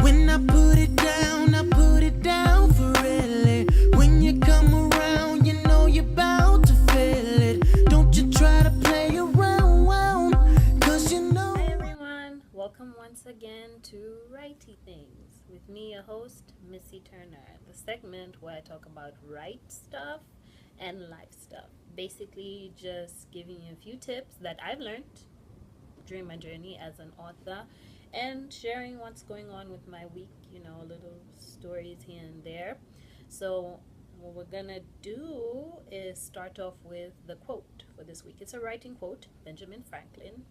When I put it down for really. When you come around, you know you're bound to feel it. Don't you try to play around, cause you know. Hi everyone, welcome once again to Writey Things with me, your host, Missy Turner, the segment where I talk about right stuff and life stuff. Basically, just giving you a few tips that I've learned during my journey as an author and sharing what's going on with my week, little stories here and there. So, what we're gonna do is start off with the quote for this week. It's a writing quote, Benjamin Franklin.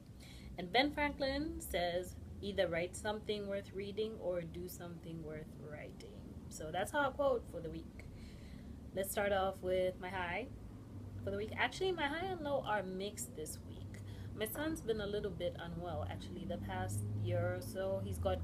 And Ben Franklin says, either write something worth reading or do something worth writing. So that's our quote for the week. Let's start off with my high for the week. Actually, my high and low are mixed this week. My son's been a little bit unwell, actually, the past year or so. He's got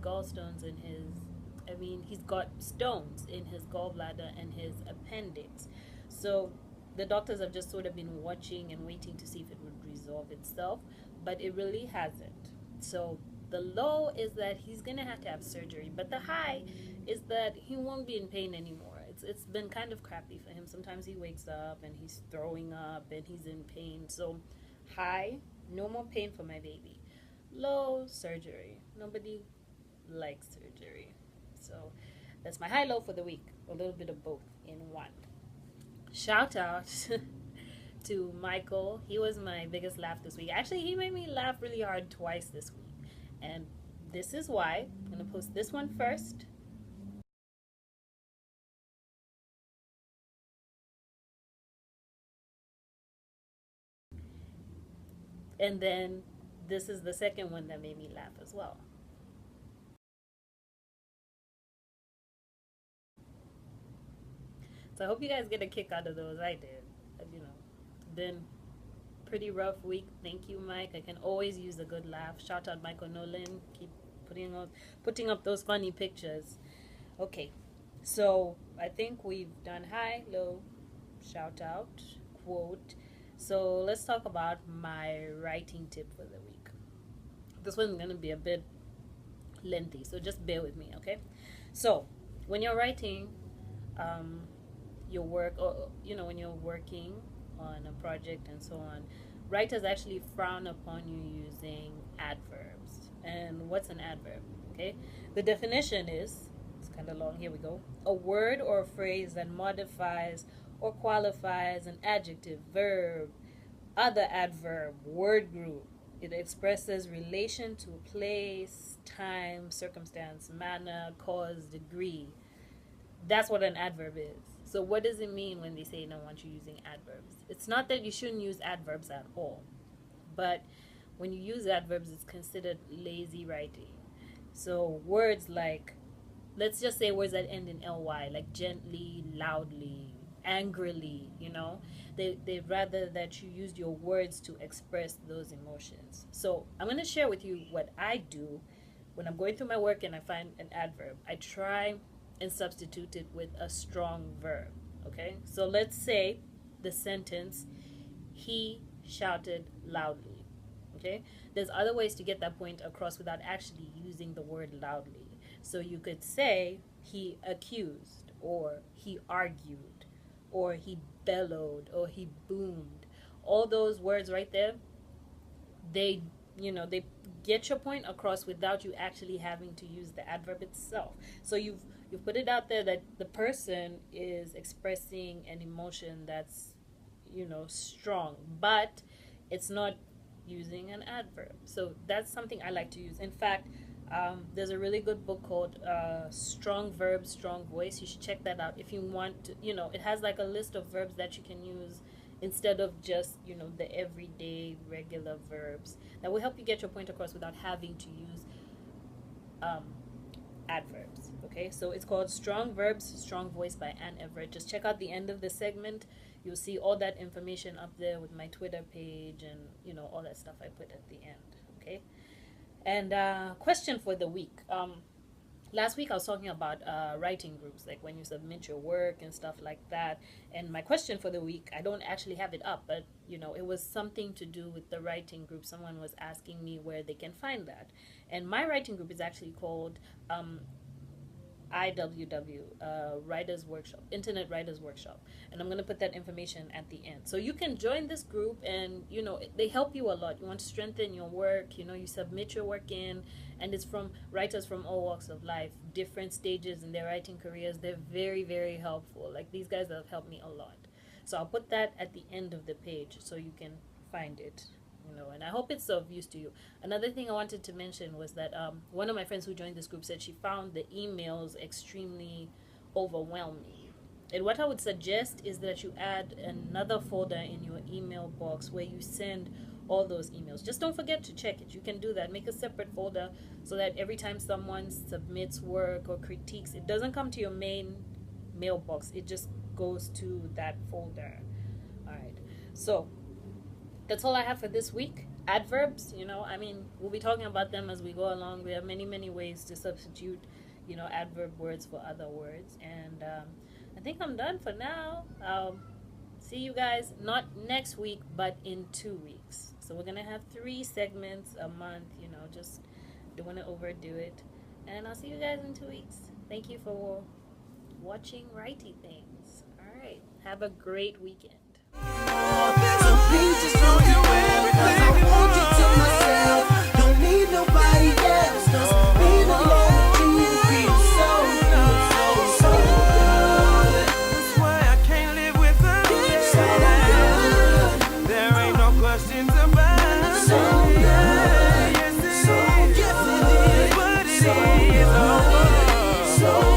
he's got stones in his gallbladder and his appendix. So the doctors have just sort of been watching and waiting to see if it would resolve itself, but it really hasn't. So the low is that he's gonna have to have surgery, but the high is that he won't be in pain anymore. It's been kind of crappy for him. Sometimes he wakes up and he's throwing up and he's in pain. So high, no more pain for my baby. Low, surgery. Nobody likes surgery. So that's my high low for the week. A little bit of both in one. Shout out to Michael. He was my biggest laugh this week. Actually, he made me laugh really hard twice this week. And this is why. I'm going to post this one first. And then this is the second one that made me laugh as well. So I hope you guys get a kick out of those. I did. Been pretty rough week. Thank you, Mike. I can always use a good laugh. Shout out Michael Nolan. Keep putting up those funny pictures. Okay, so I think we've done high, low, shout out, quote. So let's talk about my writing tip for the week. This one's gonna be a bit lengthy, so just bear with me, okay? So when you're writing your work, or when you're working on a project and so on, writers actually frown upon you using adverbs. And what's an adverb? Okay, the definition is, it's kind of long, here we go: a word or a phrase that modifies or qualifies an adjective, verb, other adverb, word group. It expresses relation to a place, time, circumstance, manner, cause, degree. That's what an adverb is. So what does it mean when they say they don't want you using adverbs? It's not that you shouldn't use adverbs at all, but when you use adverbs, it's considered lazy writing. So words like, let's just say words that end in ly, like gently, loudly, angrily, they'd rather that you use your words to express those emotions. So I'm going to share with you what I do when I'm going through my work and I find an adverb. I try and substitute it with a strong verb. Okay, so let's say the sentence, he shouted loudly. Okay, there's other ways to get that point across without actually using the word loudly. So you could say he accused, or he argued, or he bellowed, or he boomed. All those words right there, they get your point across without you actually having to use the adverb itself. So you've put it out there that the person is expressing an emotion that's strong, but it's not using an adverb. So that's something I like to use. In fact, there's a really good book called Strong Verbs, Strong Voice. You should check that out if you want to. It has like a list of verbs that you can use instead of just the everyday regular verbs that will help you get your point across without having to use adverbs. Okay, so it's called Strong Verbs, Strong Voice by Ann Everett. Just check out the end of the segment. You'll see all that information up there with my Twitter page and all that stuff I put at the end. Okay, and question for the week. last week I was talking about writing groups, like when you submit your work and stuff like that. And my question for the week, I don't actually have it up, but it was something to do with the writing group. Someone was asking me where they can find that, and my writing group is actually called IWW, Writers Workshop, Internet Writers Workshop, and I'm going to put that information at the end. So you can join this group, and they help you a lot. You want to strengthen your work, you submit your work in, and it's from writers from all walks of life, different stages in their writing careers. They're very, very helpful. Like, these guys have helped me a lot. So I'll put that at the end of the page so you can find it. And I hope it's of use to you. Another thing I wanted to mention was that one of my friends who joined this group said she found the emails extremely overwhelming. And what I would suggest is that you add another folder in your email box where you send all those emails. Just don't forget to check it. You can do that. Make a separate folder so that every time someone submits work or critiques, it doesn't come to your main mailbox. It just goes to that folder. All right. So that's all I have for this week. Adverbs, we'll be talking about them as we go along. We have many, many ways to substitute, adverb words for other words. And I think I'm done for now. See you guys, not next week, but in 2 weeks. So we're going to have 3 segments a month, just don't want to overdo it. And I'll see you guys in 2 weeks. Thank you for watching Writey Things. All right. Have a great weekend. So please just throw your everything. I want you to myself. Don't need nobody else. 'Cause being alone with you feels so good, so good. That's why I can't live without you. So good. There ain't no questions about it. So good. Yes, it is. But it is. So good.